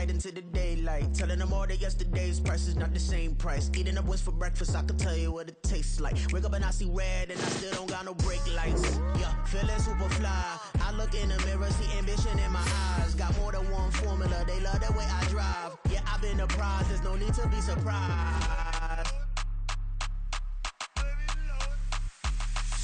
night into the daylight. Telling them all that yesterday's price is not the same price. Eating up wings for breakfast, I can tell you what it tastes like. Wake up and I see red and I still don't got no brake lights. Yeah, feeling super fly. I look in the mirror, see ambition in my eyes. Got more than one formula, they love the way I drive. Yeah, I've been the prize, there's no need to be surprised.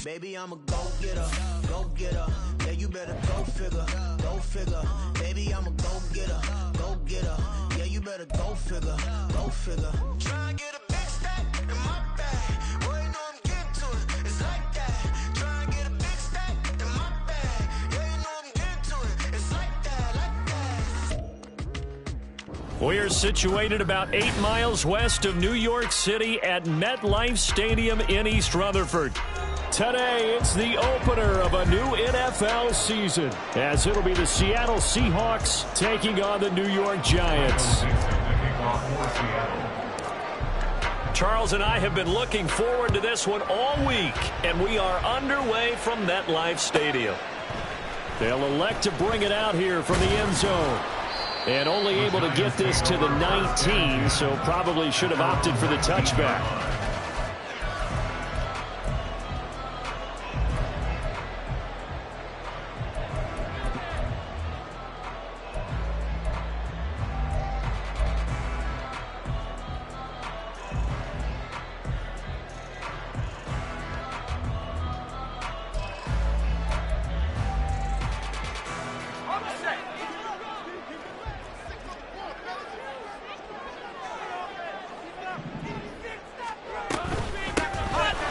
Baby, I'm a go-getter, go-getter. Yeah, you better go figure, go figure. Baby, I'm a go-getter, go-getter. Yeah, you better go figure, go figure. Try and get a big stack in my bag. Boy, you know I'm getting to it, it's like that. Try and get a big stack in my bag. Yeah, you know I'm getting to it, it's like that. We're situated about 8 miles west of New York City at MetLife Stadium in East Rutherford. Today, it's the opener of a new NFL season, as it'll be the Seattle Seahawks taking on the New York Giants. Charles and I have been looking forward to this one all week, and we are underway from MetLife Stadium. They'll elect to bring it out here from the end zone. And only able to get this to the 19, so probably should have opted for the touchback.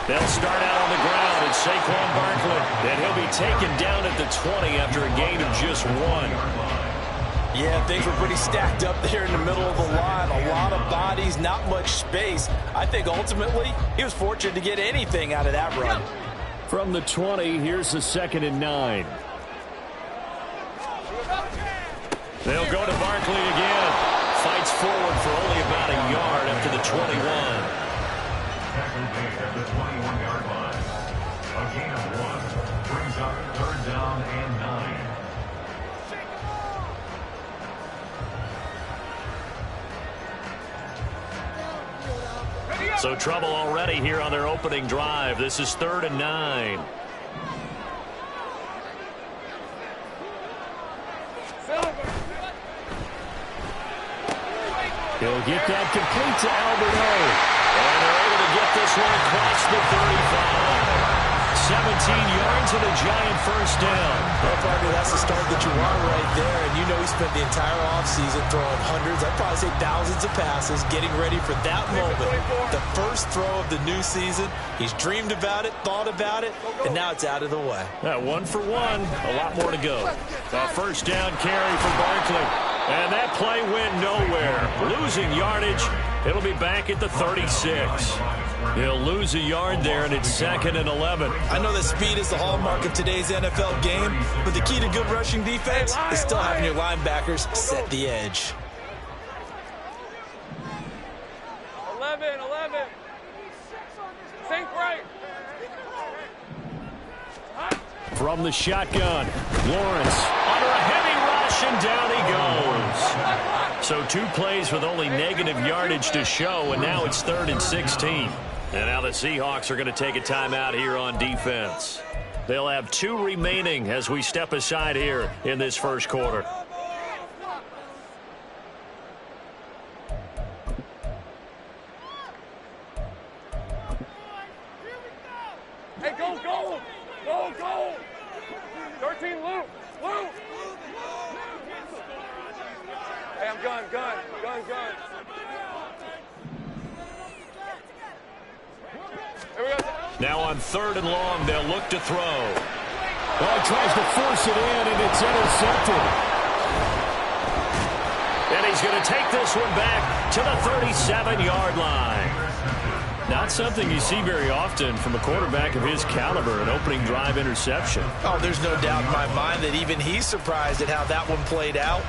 They'll start out on the ground, and Saquon Barkley, and he'll be taken down at the 20 after a gain of just 1. Yeah, things were pretty stacked up there in the middle of the line. A lot of bodies, not much space. I think ultimately he was fortunate to get anything out of that run. From the 20, here's the 2nd and 9. They'll go to Barkley again. Fights forward for only about a yard after the 21. At the 21-yard line. A gain of 1 brings up 3rd down and 9. So trouble already here on their opening drive. This is 3rd and 9. He'll get that complete to Albert. And they're able to get this one across the 35. 17 yards and a Giant first down. Well, partner, that's the start that you want right there. And you know he spent the entire offseason throwing hundreds, I'd probably say thousands of passes, getting ready for that moment. The first throw of the new season. He's dreamed about it, thought about it, and now it's out of the way. 1 for 1. A lot more to go. A first down carry for Barkley. And that play went nowhere. Losing yardage. It'll be back at the 36. He'll lose a yard there, and it's 2nd and 11. I know that speed is the hallmark of today's NFL game, but the key to good rushing defense is still having your linebackers set the edge. 11. Think right. From the shotgun, Lawrence under a heavy rush, and down he goes. So 2 plays with only negative yardage to show, and now it's 3rd and 16. And now the Seahawks are going to take a timeout here on defense. They'll have 2 remaining as we step aside here in this first quarter. Hey, go! 13, Luke! Hey, I'm gun. Here we go. Now on 3rd and long, they'll look to throw. Well, he tries to force it in, and it's intercepted. And he's going to take this one back to the 37-yard line. Not something you see very often from a quarterback of his caliber, an opening drive interception. Oh, there's no doubt in my mind that even he's surprised at how that one played out.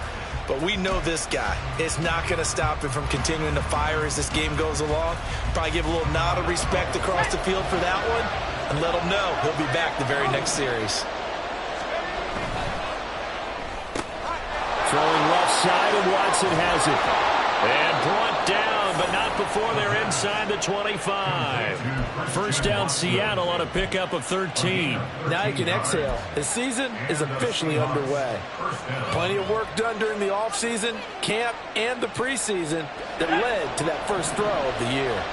But we know this guy is not going to stop him from continuing to fire as this game goes along. Probably give a little nod of respect across the field for that one and let him know he'll be back the very next series. Throwing left side, and Watson has it. And brought down, but not before they're inside the 25. First down, Seattle on a pickup of 13. Now you can exhale. The season is officially underway. Plenty of work done during the offseason, camp, and the preseason that led to that first throw of the year.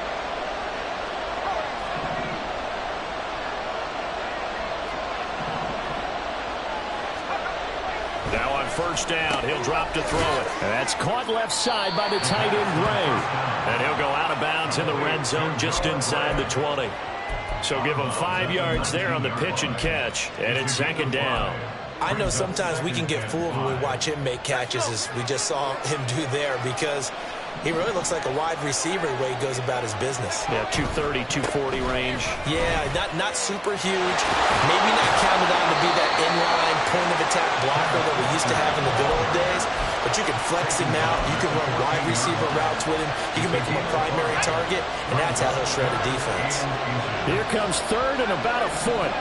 Now on first down, he'll drop to throw it. And that's caught left side by the tight end, Gray. And he'll go out of bounds in the red zone just inside the 20. So give him 5 yards there on the pitch and catch, and it's second down. I know sometimes we can get fooled when we watch him make catches, as we just saw him do there, because he really looks like a wide receiver the way he goes about his business. Yeah, 230, 240 range. Yeah, not super huge. Maybe not counted on to be that inline point-of-attack blocker that we used to have in the good old days, but you can flex him out. You can run wide receiver routes with him. You can make him a primary target, and that's how he'll shred a defense. Here comes third and about a foot.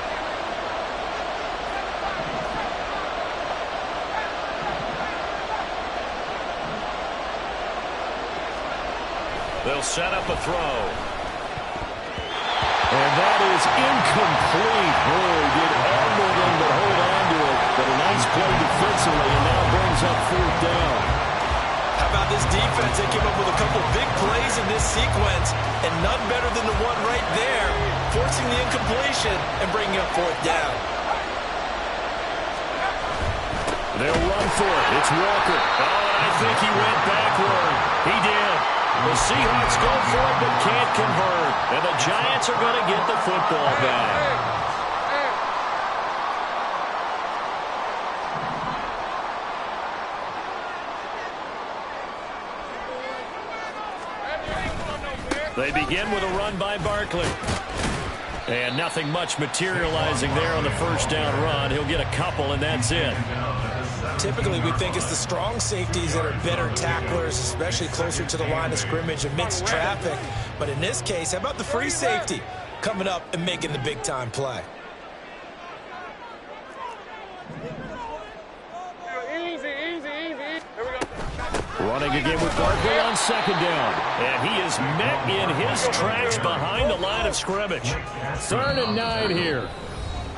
They'll set up a throw. And that is incomplete. Boy, did everything but hold on to it. But a nice play defensively, and now brings up fourth down. How about this defense? They came up with a couple big plays in this sequence, and none better than the one right there, forcing the incompletion and bringing up fourth down. They'll run for it. It's Walker. Oh, and I think he went backward. He did. The Seahawks go for it but can't convert. And the Giants are going to get the football back. They begin with a run by Barkley. And nothing much materializing there on the first down run. He'll get a couple, and that's it. Typically, we think it's the strong safeties that are better tacklers, especially closer to the line of scrimmage amidst traffic. But in this case, how about the free safety coming up and making the big-time play? Easy. Here we go. Running again with Barkley on second down. And he is met in his tracks behind the line of scrimmage. 3rd and 9 here.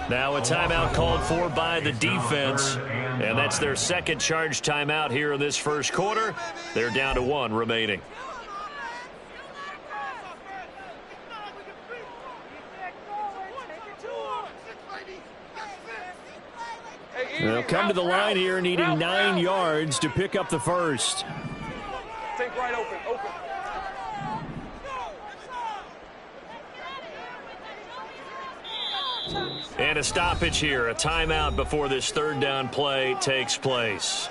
Now a timeout called for by the defense. And that's their second charge timeout here in this first quarter. They're down to 1 remaining. They'll come to the line here needing 9 yards to pick up the first. Take right open. And a stoppage here, a timeout before this third down play takes place.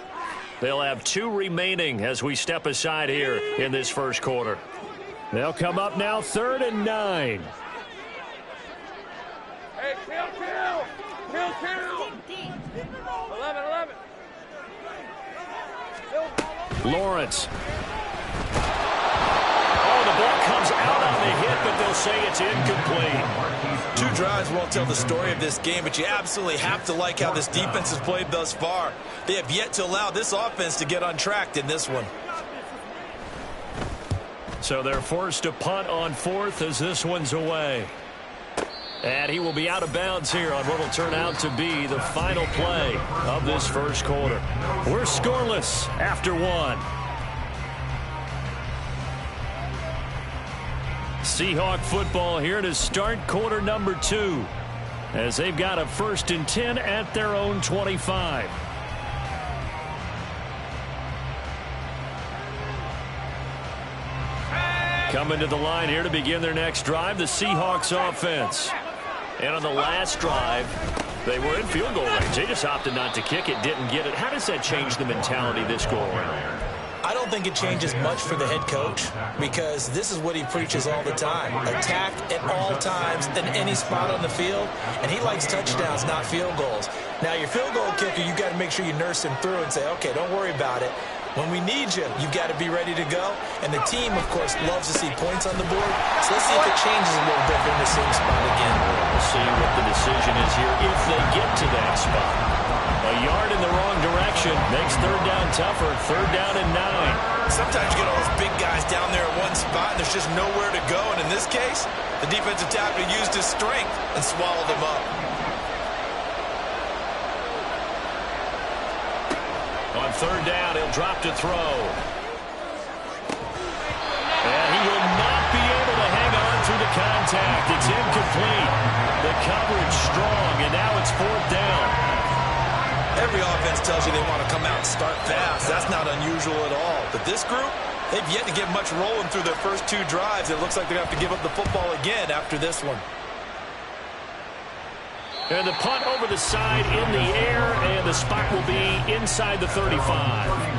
They'll have 2 remaining as we step aside here in this first quarter. They'll come up now 3rd and 9. Hey, kill. 11. Lawrence. Oh, the ball comes out on the hit, but they'll say it's incomplete. 2 drives won't tell the story of this game, but you absolutely have to like how this defense has played thus far. They have yet to allow this offense to get untracked in this one. So they're forced to punt on 4th as this one's away. And he will be out of bounds here on what will turn out to be the final play of this first quarter. We're scoreless after 1. Seahawk football here to start quarter number 2 as they've got a 1st and 10 at their own 25. Coming to the line here to begin their next drive, the Seahawks offense. And on the last drive, they were in field goal range. They just opted not to kick it, didn't get it. How does that change the mentality this go around? I don't think it changes much for the head coach, because this is what he preaches all the time. Attack at all times in any spot on the field, and he likes touchdowns, not field goals. Now, your field goal kicker, you got to make sure you nurse him through and say, okay, don't worry about it. When we need you, you've got to be ready to go. And the team, of course, loves to see points on the board. So let's see if it changes a little bit in the same spot again. We'll see what the decision is here if they get to that spot. A yard in the wrong direction makes third down tougher. Third down and 9. Sometimes you get all those big guys down there in one spot, and there's just nowhere to go. And in this case, the defensive tackle used his strength and swallowed him up. On third down, he'll drop to throw. And he will not be able to hang on through the contact. It's incomplete. The coverage strong, and now it's fourth down. Every offense tells you they want to come out and start fast. That's not unusual at all. But this group, they've yet to get much rolling through their first 2 drives. It looks like they're going to have to give up the football again after this one. And the punt over the side in the air, and the spot will be inside the 35.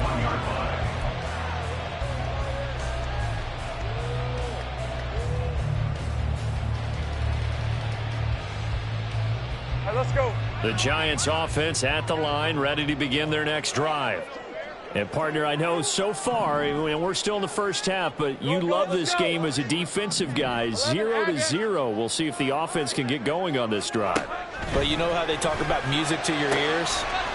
Let's go. The Giants offense at the line, ready to begin their next drive. And, partner, I know so far, we're still in the first half, but you love this game as a defensive guy. 0-0. We'll see if the offense can get going on this drive. But you know how they talk about music to your ears?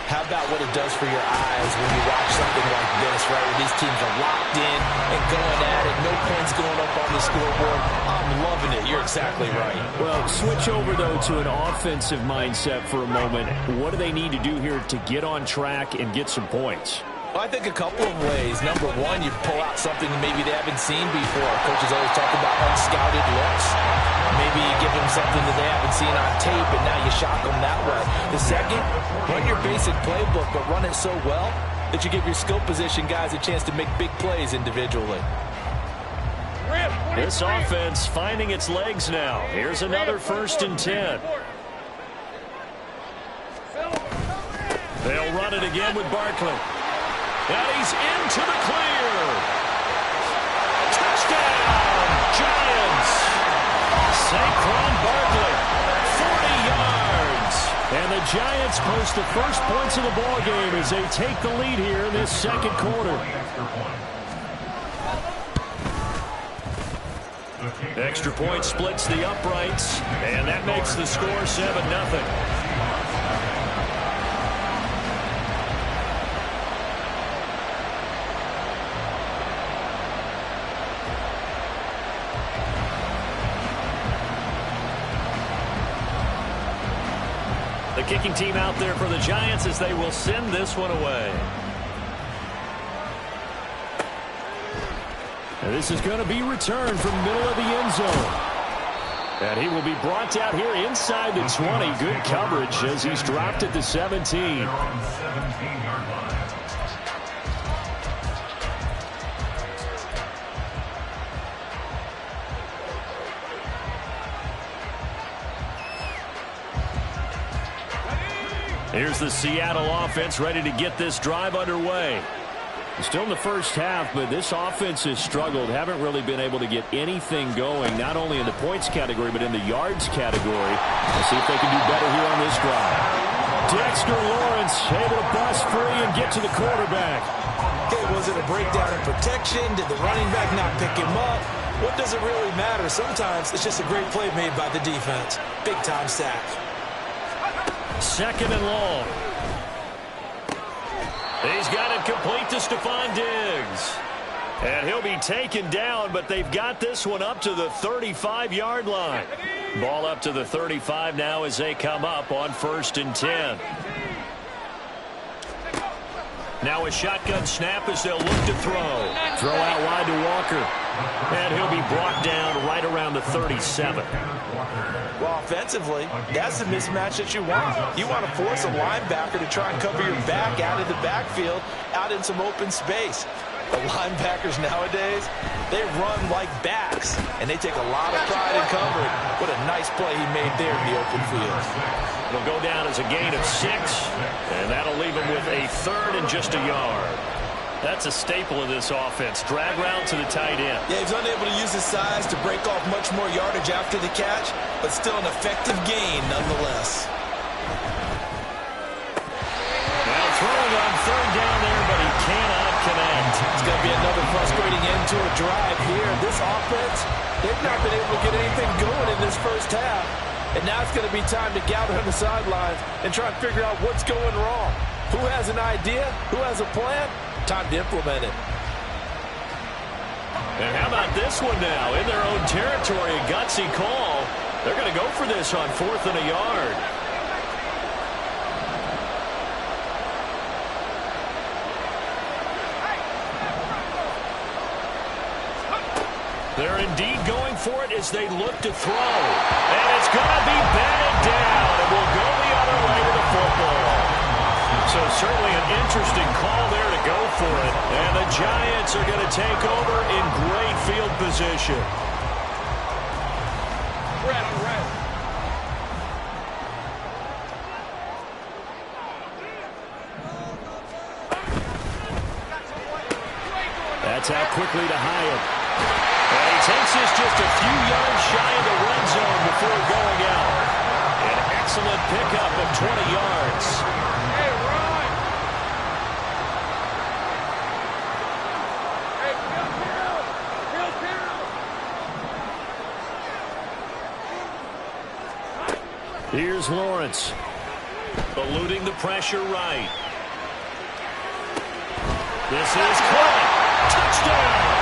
How about what it does for your eyes when you watch something like this, right, where these teams are locked in and going at it, no points going up on the scoreboard? I'm loving it. You're exactly right. Well, switch over, though, to an offensive mindset for a moment. What do they need to do here to get on track and get some points? Well, I think a couple of ways. Number one, you pull out something that maybe they haven't seen before. Coaches always talk about unscouted looks. Maybe you give them something that they haven't seen on tape, and now you shock them that way. The second, run your basic playbook, but run it so well that you give your skill position guys a chance to make big plays individually. This offense finding its legs now. Here's another 1st and 10. They'll run it again with Barkley. And he's into the clear. Touchdown, Giants. Saquon Barkley, 40 yards. And the Giants post the first points of the ball game as they take the lead here in this second quarter. Extra point splits the uprights, and that makes the score 7-0. The kicking team out there for the Giants as they will send this one away. And this is going to be returned from middle of the end zone. And he will be brought out here inside the 20. Good coverage as he's dropped at the 17. Here's the Seattle offense ready to get this drive underway. Still in the first half, but this offense has struggled. Haven't really been able to get anything going, not only in the points category, but in the yards category. Let's see if they can do better here on this drive. Dexter Lawrence able to bust free and get to the quarterback. Okay, was it a breakdown in protection? Did the running back not pick him up? What does it really matter? Sometimes it's just a great play made by the defense. Big-time sack. 2nd and long. He's got it complete to Stephon Diggs. And he'll be taken down, but they've got this one up to the 35-yard line. Ball up to the 35 now as they come up on 1st and 10. Now a shotgun snap as they'll look to throw. Throw out wide to Walker. And he'll be brought down right around the 37. Well, offensively, that's the mismatch that you want. You want to force a linebacker to try and cover your back out of the backfield, out in some open space. The linebackers nowadays, they run like backs, and they take a lot of pride in covering. What a nice play he made there in the open field. It'll go down as a gain of 6, and that'll leave him with a 3rd and just a yard. That's a staple of this offense. Drag route to the tight end. Yeah, he's unable to use his size to break off much more yardage after the catch, but still an effective gain nonetheless. Now throwing on 3rd down there, but he cannot connect. It's going to be another frustrating end to a drive here. This offense, they've not been able to get anything going in this first half. And now it's going to be time to gather on the sidelines and try and figure out what's going wrong. Who has an idea? Who has a plan? Time to implement it. And how about this one now? In their own territory, a gutsy call. They're going to go for this on 4th and a yard. They're indeed going for it as they look to throw. And it's going to be batted down. It will go the other way to the football. So certainly an interesting call there to go for it. And the Giants are going to take over in great field position. Red. That's out quickly to Hyatt. And he takes this just a few yards shy of the red zone before going out. An excellent pickup of 20 yards. Hey, run! Hey, field. Here's Lawrence. Eluding the pressure right. This is caught. Touchdown!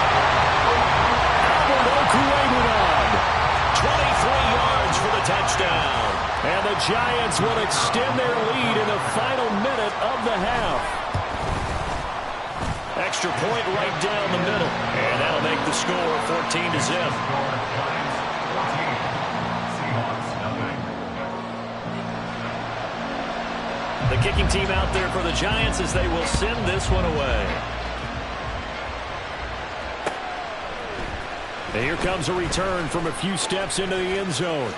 Went on. 23 yards for the touchdown. And the Giants will extend their lead in the final minute of the half. Extra point right down the middle. And that'll make the score 14-0. The kicking team out there for the Giants as they will send this one away. And here comes a return from a few steps into the end zone.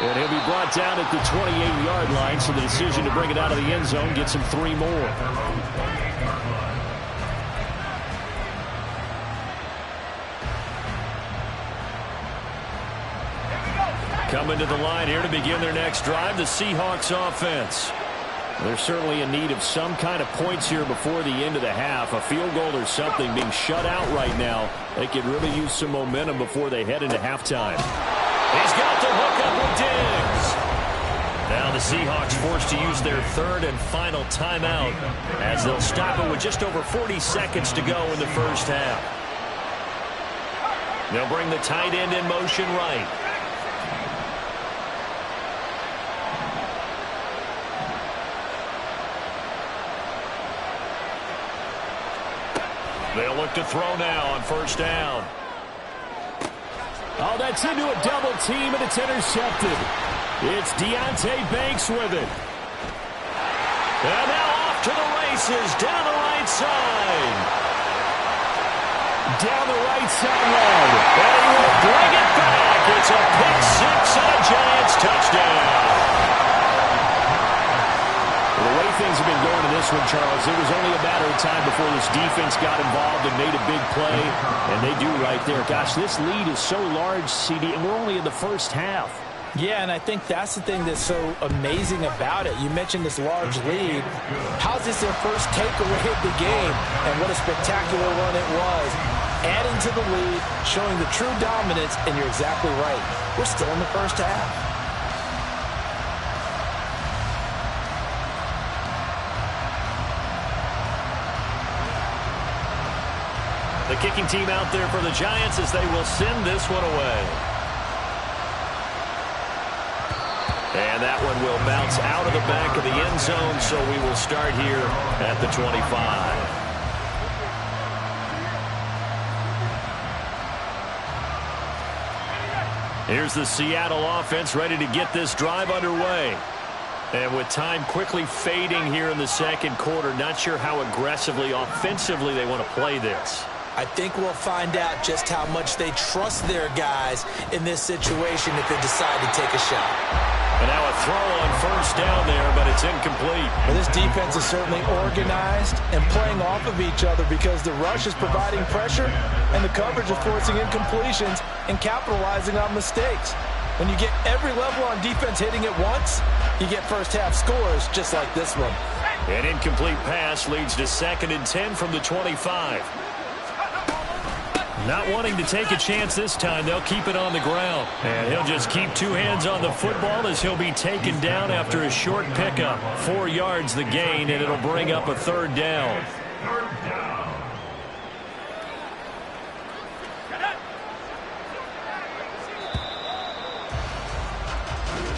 And he'll be brought down at the 28-yard line, so the decision to bring it out of the end zone gets him 3 more. Coming to the line here to begin their next drive, the Seahawks offense. They're certainly in need of some kind of points here before the end of the half. A field goal or something, being shut out right now. They could really use some momentum before they head into halftime. He's got the hook up with Diggs. Now the Seahawks forced to use their 3rd and final timeout as they'll stop it with just over 40 seconds to go in the first half. They'll bring the tight end in motion right. They'll look to throw now on first down. Oh, that's into a double team, and it's intercepted. It's Deonte Banks with it. And now off to the races, down the right side. Down the right sideline. And he will bring it back. It's a pick six and a Giants touchdown. The way things have been going in this one, Charles, it was only a matter of time before this defense got involved and made a big play, and they do right there. Gosh, this lead is so large, CD, and we're only in the first half. Yeah, and I think that's the thing that's so amazing about it. You mentioned this large lead. How's this their first takeaway of the game? And what a spectacular run it was. Adding to the lead, showing the true dominance, and you're exactly right. We're still in the first half. The kicking team out there for the Giants as they will send this one away. And that one will bounce out of the back of the end zone, so we will start here at the 25. Here's the Seattle offense ready to get this drive underway. And with time quickly fading here in the second quarter, not sure how aggressively, offensively they want to play this. I think we'll find out just how much they trust their guys in this situation if they decide to take a shot. And now a throw on first down there, but it's incomplete. Well, this defense is certainly organized and playing off of each other because the rush is providing pressure and the coverage is forcing incompletions and capitalizing on mistakes. When you get every level on defense hitting it once, you get first half scores just like this one. An incomplete pass leads to 2nd and 10 from the 25. Not wanting to take a chance this time, they'll keep it on the ground. And he'll just keep two hands on the football as he'll be taken down after a short pickup. 4 yards the gain, and it'll bring up a 3rd down.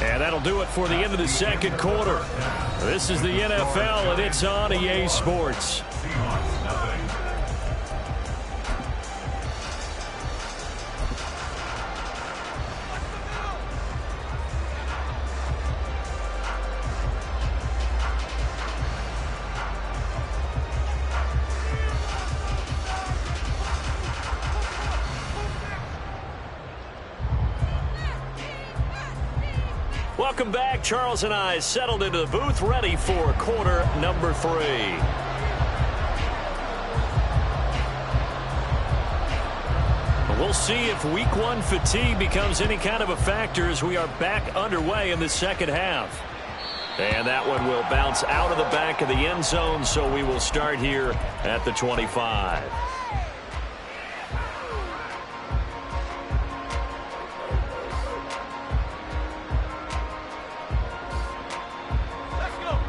And that'll do it for the end of the 2nd quarter. This is the NFL, and it's on EA Sports. Welcome back. Charles and I settled into the booth, ready for quarter number 3. We'll see if week 1 fatigue becomes any kind of a factor as we are back underway in the 2nd half. And that one will bounce out of the back of the end zone, so we will start here at the 25.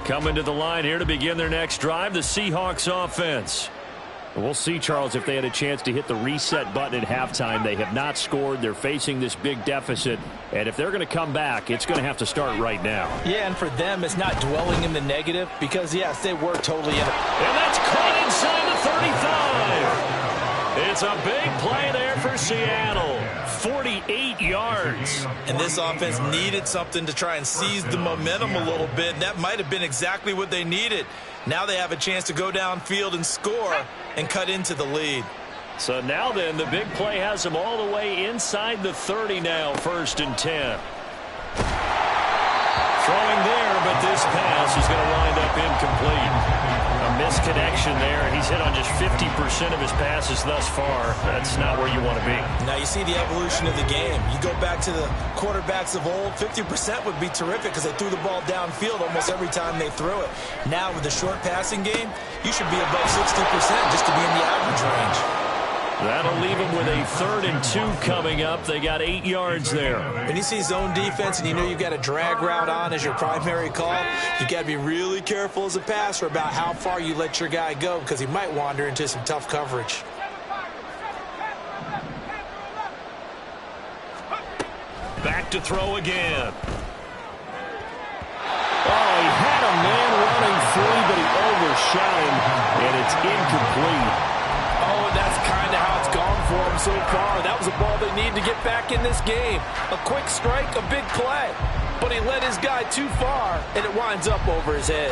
Coming to the line here to begin their next drive, the Seahawks offense. We'll see, Charles, if they had a chance to hit the reset button at halftime. They have not scored. They're facing this big deficit. And if they're going to come back, it's going to have to start right now. Yeah, and for them, it's not dwelling in the negative because, yes, they were totally in it. And that's caught inside the 35. It's a big play there for Seattle. 48 yards. And this offense needed something to try and seize the momentum a little bit. And that might have been exactly what they needed. Now they have a chance to go downfield and score and cut into the lead. So now then, the big play has them all the way inside the 30 now, 1st and 10. Throwing there, but this pass is going to wind up incomplete. A misconnection there, and he's hit on just 50% of his passes thus far. That's not where you want to be. Now you see the evolution of the game. You go back to the quarterbacks of old, 50% would be terrific because they threw the ball downfield almost every time they threw it. Now with the short passing game, you should be above 60% just to be in the average range. That'll leave them with a 3rd and 2 coming up. They got 8 yards there. When you see zone defense and you know you've got a drag route on as your primary call, you got to be really careful as a passer about how far you let your guy go because he might wander into some tough coverage. Back to throw again. Oh, he had a man running free, but he overshot him, and it's incomplete. Oh, and that's kind of how it's gone for them so far. That was a ball they need to get back in this game. A quick strike, a big play. But he led his guy too far, and it winds up over his head.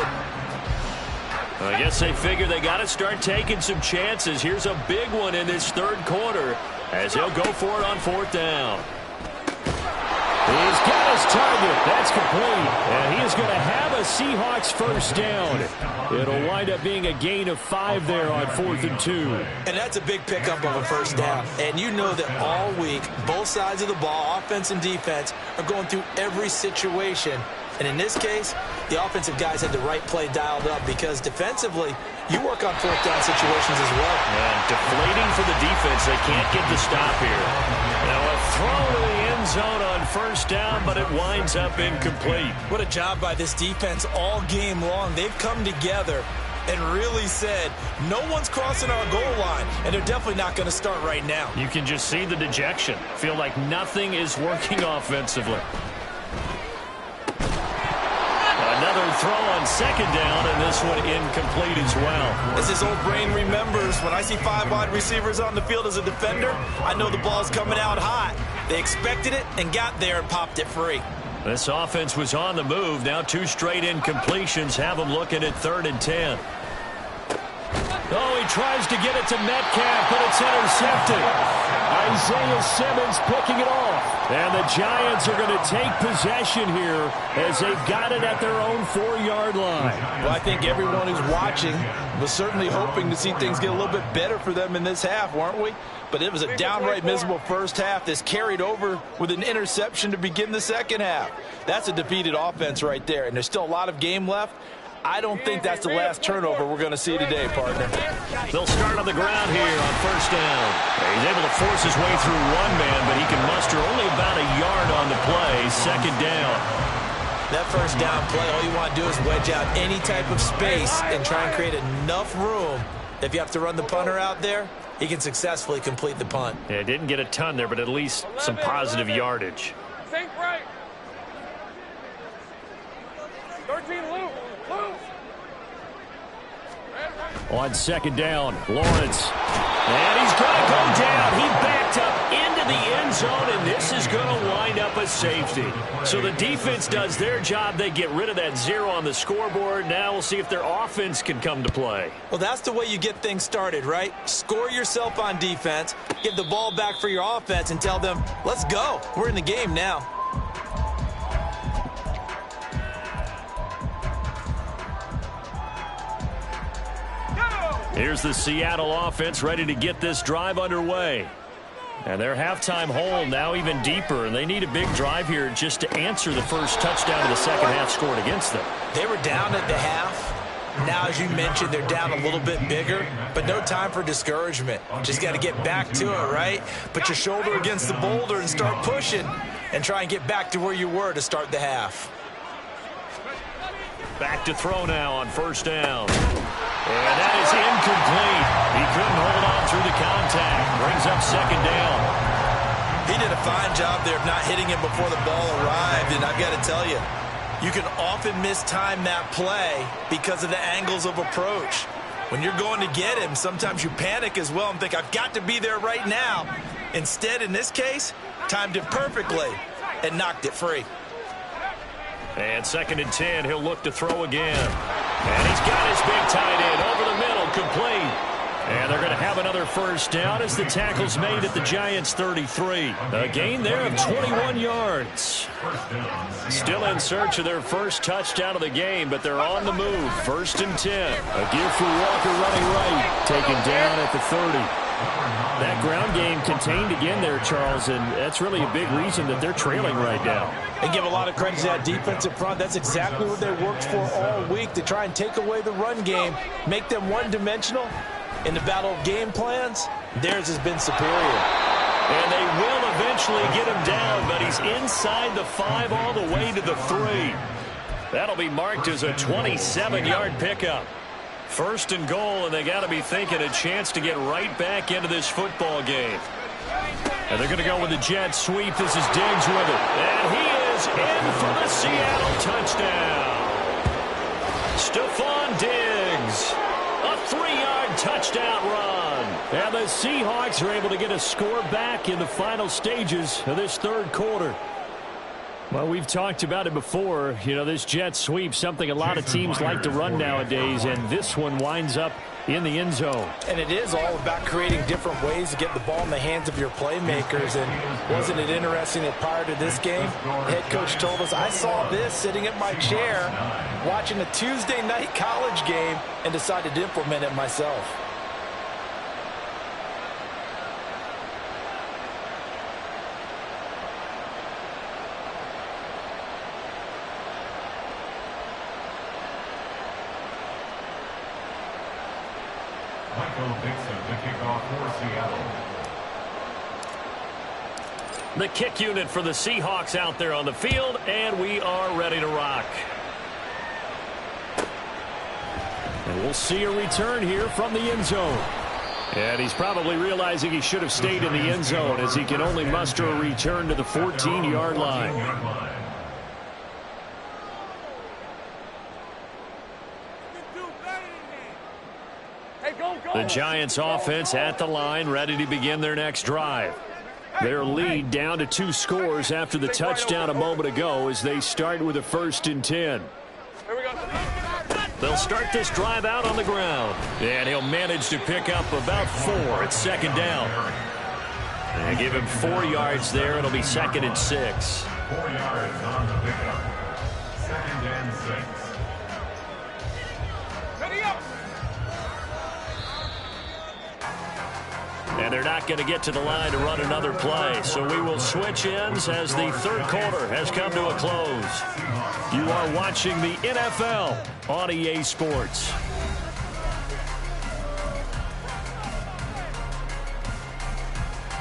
I guess they figure they got to start taking some chances. Here's a big one in this 3rd quarter as he'll go for it on 4th down. He's got his target. That's complete. And he is going to have a Seahawks 1st down. It'll wind up being a gain of 5 there on 4th and 2. And that's a big pickup of a 1st down. And you know that all week, both sides of the ball, offense and defense, are going through every situation. And in this case, the offensive guys had the right play dialed up because defensively, you work on 4th down situations as well. And deflating for the defense. They can't get the stop here. Now a throw to the end zone on 1st down, but it winds up incomplete. What a job by this defense all game long. They've come together and really said, no one's crossing our goal line, and they're definitely not going to start right now. You can just see the dejection. Feel like nothing is working offensively. Another throw on 2nd down, and this one incomplete as well. As his old brain remembers, when I see 5 wide receivers on the field as a defender, I know the ball's coming out hot. They expected it and got there and popped it free. This offense was on the move. Now 2 straight incompletions have them looking at 3rd and 10. Oh, he tries to get it to Metcalf, but it's intercepted. Isaiah Simmons picking it off. And the Giants are going to take possession here as they've got it at their own 4-yard line. Well, I think everyone who's watching was certainly hoping to see things get a little bit better for them in this half, weren't we? But it was a downright miserable 1st half that's carried over with an interception to begin the 2nd half. That's a defeated offense right there, and there's still a lot of game left. I don't think that's the last turnover we're going to see today, partner. They'll start on the ground here on first down. He's able to force his way through one man, but he can muster only about a yard on the play. Second down. That first down play, all you want to do is wedge out any type of space and try and create enough room. If you have to run the punter out there, he can successfully complete the punt. Yeah, didn't get a ton there, but at least some positive yardage. Think right. 13 loose. On second down, Lawrence. And he's going to go down. He backed up into the end zone, and this is going to wind up a safety. So the defense does their job. They get rid of that 0 on the scoreboard. Now we'll see if their offense can come to play. Well, that's the way you get things started, right? Score yourself on defense, get the ball back for your offense, and tell them, let's go. We're in the game now. Here's the Seattle offense ready to get this drive underway. And their halftime hole now even deeper, and they need a big drive here just to answer the first touchdown of the second half scored against them. They were down at the half. Now, as you mentioned, they're down a little bit bigger, but no time for discouragement. Just got to get back to it, right? Put your shoulder against the boulder and start pushing and try and get back to where you were to start the half. Back to throw now on first down. And that is incomplete. He couldn't hold on through the contact. Brings up second down. He did a fine job there of not hitting him before the ball arrived, and I've got to tell you, you can often mistime that play because of the angles of approach. When you're going to get him, sometimes you panic as well and think, I've got to be there right now. Instead, in this case, timed it perfectly and knocked it free. And second and 10, he'll look to throw again. And he's got his big tight end over the middle, complete. And they're going to have another first down as the tackle's made at the Giants' 33. A gain there of 21 yards. Still in search of their first touchdown of the game, but they're on the move. First and 10. A give for Walker running right. Taken down at the 30. That ground game contained again there, Charles, and that's really a big reason that they're trailing right now. They give a lot of credit to that defensive front. That's exactly what they worked for all week, to try and take away the run game, make them one-dimensional. In the battle of game plans, theirs has been superior. And they will eventually get him down, but he's inside the 5 all the way to the 3. That'll be marked as a 27-yard pickup. First and goal, and they got to be thinking a chance to get right back into this football game. And they're going to go with the jet sweep. This is Diggs with it. And he is in for the Seattle touchdown. Stephon Diggs. A 3-yard touchdown run. And the Seahawks are able to get a score back in the final stages of this third quarter. Well, we've talked about it before. You know, this jet sweep, something a lot of teams like to run nowadays, and this one winds up in the end zone. And it is all about creating different ways to get the ball in the hands of your playmakers. And wasn't it interesting that prior to this game, the head coach told us, I saw this sitting at my chair watching a Tuesday night college game and decided to implement it myself. The kick unit for the Seahawks out there on the field, and we are ready to rock. And we'll see a return here from the end zone. And he's probably realizing he should have stayed in the end zone, as he can only muster a return to the 14-yard line. The Giants offense at the line, ready to begin their next drive. Their lead down to 2 scores after the touchdown a moment ago as they start with a first and 10. They'll start this drive out on the ground. And he'll manage to pick up about 4 at second down. And give him 4 yards there. It'll be second and 6. 4 yards on the pickup. Second and 6. And they're not going to get to the line to run another play. So we will switch ends as the third quarter has come to a close. You are watching the NFL on EA Sports.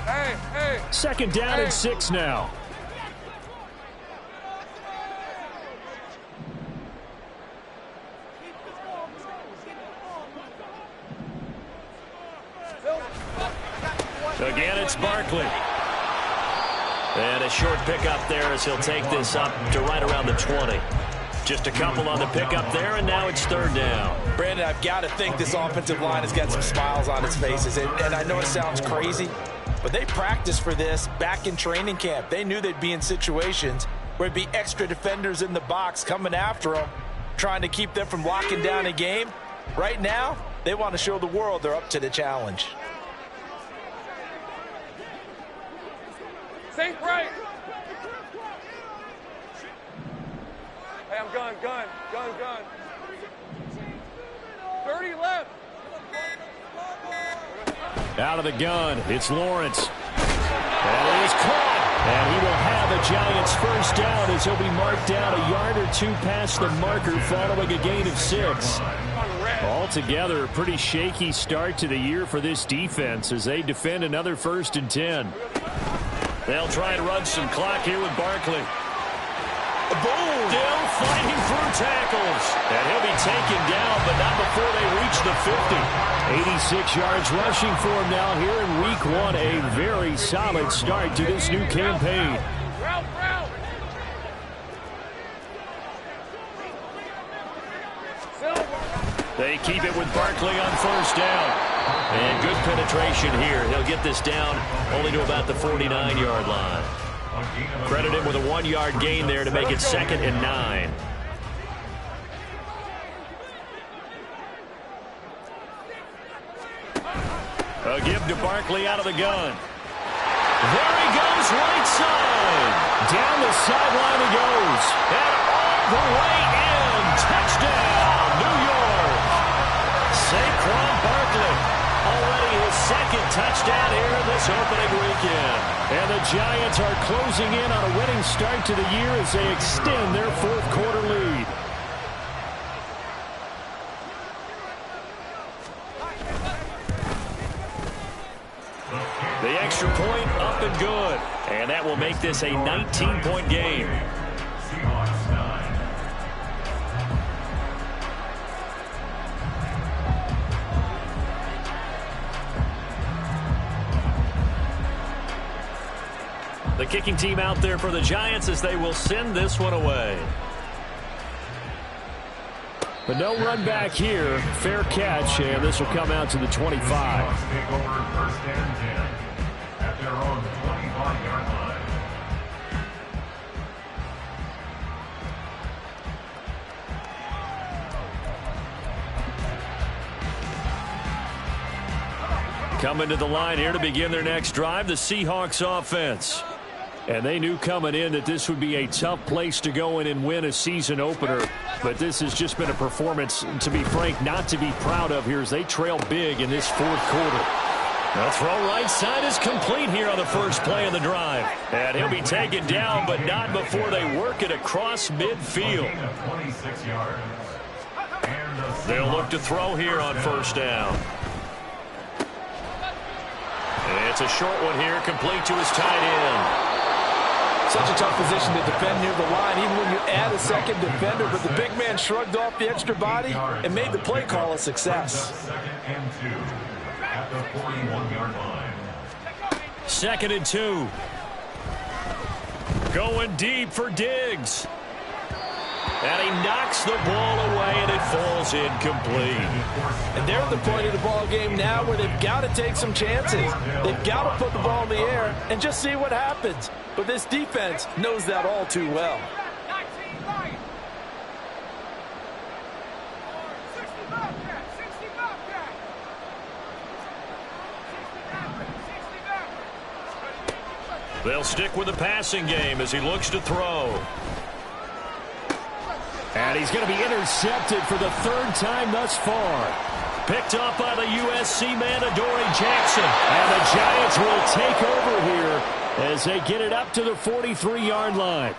Hey. Second down and 6 now. Again, it's Barkley. And a short pickup there as he'll take this up to right around the 20. Just a couple on the pickup there, and now it's third down. Brandon, I've got to think this offensive line has got some smiles on its faces. And I know it sounds crazy, but they practiced for this back in training camp. They knew they'd be in situations where there'd be extra defenders in the box coming after them, trying to keep them from locking down a game. Right now, they want to show the world they're up to the challenge. Think right. Hey, I'm gun. 30 left. Out of the gun, it's Lawrence. And it is caught. And he will have a Giants first down as he'll be marked down a yard or two past the marker following a gain of 6. Altogether, a pretty shaky start to the year for this defense as they defend another 1st and 10. They'll try and run some clock here with Barkley. Boom! Still fighting through tackles. And he'll be taken down, but not before they reach the 50. 86 yards rushing for him now here in week 1. A very solid start to this new campaign. Route. They keep it with Barkley on first down. And good penetration here. He'll get this down only to about the 49-yard line. Credit him with a 1-yard gain there to make it 2nd and 9. A give to Barkley out of the gun. There he goes, right side. Down the sideline he goes. And all the way in. Touchdown, New York. Saquon Barkley. Already his 2nd touchdown here in this opening weekend. And the Giants are closing in on a winning start to the year as they extend their 4th quarter lead. The extra point up and good. And that will make this a 19-point game. Seahawks 9. The kicking team out there for the Giants as they will send this one away. But no run back here. Fair catch, and this will come out to the 25. Seahawks take over 1st and 10 at their own 25-yard line. Coming to the line here to begin their next drive, the Seahawks offense. And they knew coming in that this would be a tough place to go in and win a season opener. But this has just been a performance, to be frank, not to be proud of here as they trail big in this 4th quarter. The throw right side is complete here on the first play of the drive. And he'll be taken down, but not before they work it across midfield. They'll look to throw here on first down. It's a short one here, complete to his tight end. Such a tough position to defend near the line, even when you add a 2nd defender. But the big man shrugged off the extra body and made the play call a success. 2nd and 2 at the 41-yard line. 2nd and 2. Going deep for Diggs. And he knocks the ball away, and it falls incomplete. And they're at the point of the ball game now where they've got to take some chances. They've got to put the ball in the air and just see what happens. But this defense knows that all too well. They'll stick with the passing game as he looks to throw. And he's going to be intercepted for the 3rd time thus far. picked up by the USC man, Adoree Jackson. And the Giants will take over here as they get it up to the 43-yard line.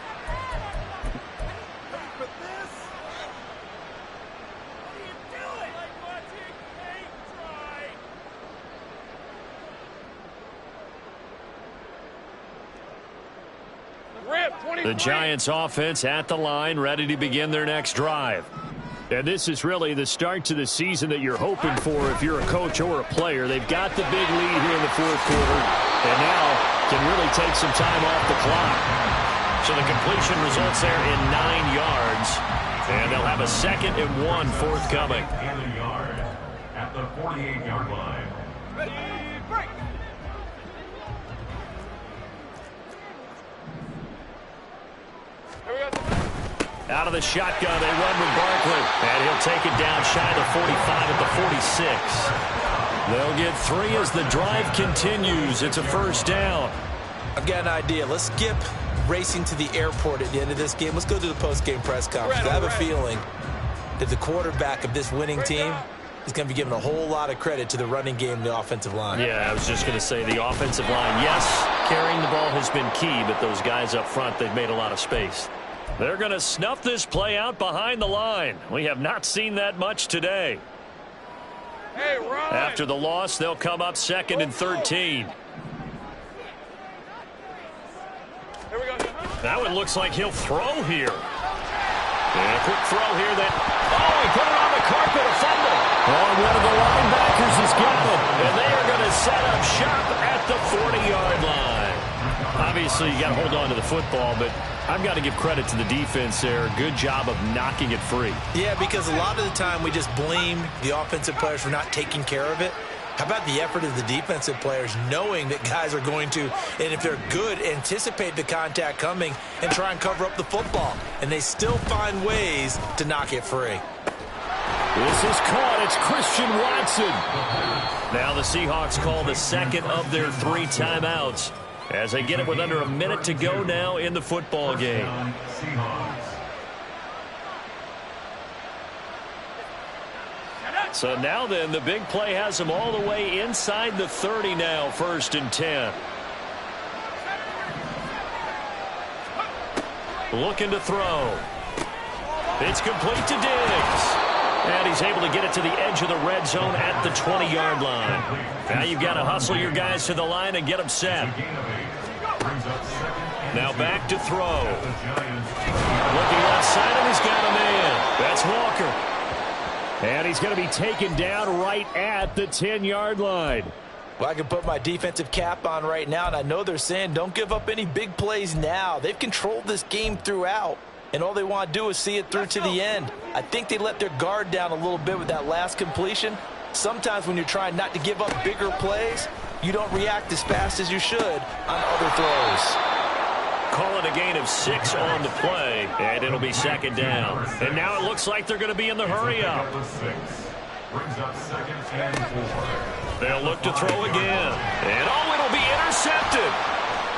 The Giants offense at the line, ready to begin their next drive. And this is really the start to the season that you're hoping for if you're a coach or a player. They've got the big lead here in the fourth quarter, and now can really take some time off the clock. So the completion results there in 9 yards, and they'll have a 2nd and 1 forthcoming. At the 48-yard line. Ready, break. Out of the shotgun, they run with Barkley. And he'll take it down shy of the 45 at the 46. They'll get 3 as the drive continues. It's a first down. I've got an idea. Let's skip racing to the airport at the end of this game. Let's go to the post-game press conference. I have a feeling that the quarterback of this winning team is going to be given a whole lot of credit to the running game and the offensive line. Yeah, I was just going to say the offensive line. Yes, carrying the ball has been key, but those guys up front, they've made a lot of space. They're going to snuff this play out behind the line. We have not seen that much today. Hey, Ryan. After the loss, they'll come up 2nd and 13. Here we go. That one looks like he'll throw here. And a quick throw here that, he put it on the carpet, a fumble. Oh, one of the linebackers is gone. And they are going to set up shop at the 40-yard line. Obviously, you got to hold on to the football, but I've got to give credit to the defense there. Good job of knocking it free. Yeah, because a lot of the time we just blame the offensive players for not taking care of it. How about the effort of the defensive players knowing that guys are going to, and if they're good, anticipate the contact coming and try and cover up the football. And they still find ways to knock it free. This is caught. It's Christian Watson. Now the Seahawks call the 2nd of their 3 timeouts as they get it with under a minute to go now in the football game. So now then, the big play has them all the way inside the 30 now, 1st and 10. Looking to throw. It's complete to Diggs. And he's able to get it to the edge of the red zone at the 20-yard line. Now you've got to hustle your guys to the line and get them set. Now back to throw. Looking left side, and he's got a man. That's Walker. And he's going to be taken down right at the 10-yard line. Well, I can put my defensive cap on right now, and I know they're saying don't give up any big plays now. They've controlled this game throughout, and all they want to do is see it through to the end. I think they let their guard down a little bit with that last completion. Sometimes when you're trying not to give up bigger plays, you don't react as fast as you should on other throws. Call it a gain of 6 on the play, and it'll be 2nd down. And now it looks like they're going to be in the hurry-up. They'll look to throw again. And, it'll be intercepted.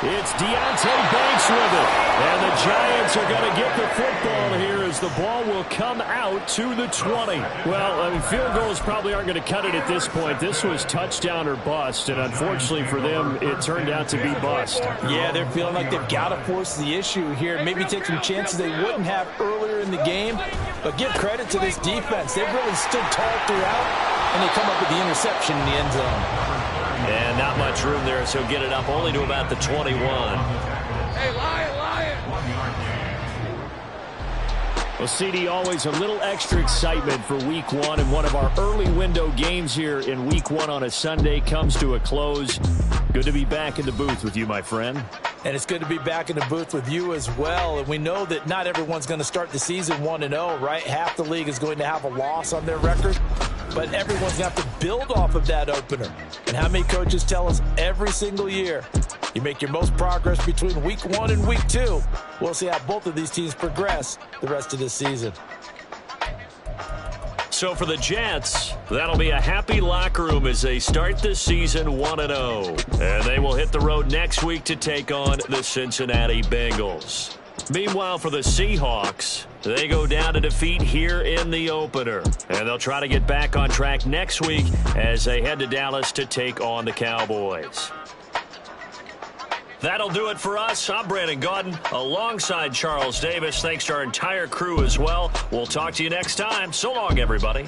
It's Deontay Banks with it. And the Giants are going to get the football here as the ball will come out to the 20. Well, I mean, field goals probably aren't going to cut it at this point. This was touchdown or bust, and unfortunately for them, it turned out to be bust. Yeah, they're feeling like they've got to force the issue here. Maybe take some chances they wouldn't have earlier in the game. But give credit to this defense. They've really stood tall throughout, and they come up with the interception in the end zone. And not much room there, so get it up only to about the 21. Hey, Lion. Well, CD, always a little extra excitement for Week 1, and one of our early window games here in Week 1 on a Sunday comes to a close. Good to be back in the booth with you, my friend. And it's good to be back in the booth with you as well. And we know that not everyone's going to start the season 1-0, right? Half the league is going to have a loss on their record. But everyone's going to have to build off of that opener. And how many coaches tell us every single year, you make your most progress between Week 1 and Week 2. We'll see how both of these teams progress the rest of this season. So for the Jets, that'll be a happy locker room as they start the season 1-0. And they will hit the road next week to take on the Cincinnati Bengals. Meanwhile, for the Seahawks, they go down to defeat here in the opener. And they'll try to get back on track next week as they head to Dallas to take on the Cowboys. That'll do it for us. I'm Brandon Gaudin alongside Charles Davis. Thanks to our entire crew as well. We'll talk to you next time. So long, everybody.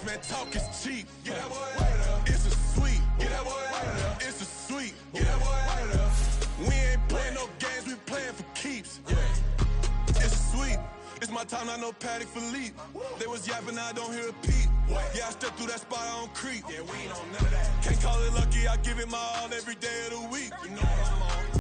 man, talk is cheap. Get that boy right up. It's a sweet. Get that boy right up. It's a sweet. Get that boy right up. We ain't playing no games, we playing for keeps. Yeah. It's sweet. It's my time, not no Paddock for leap. They was yapping, I don't hear a peep. Yeah, I step through that spot, I don't creep. Yeah, we ain't on none of that. Can't call it lucky, I give it my all every day of the week. You know what I'm on.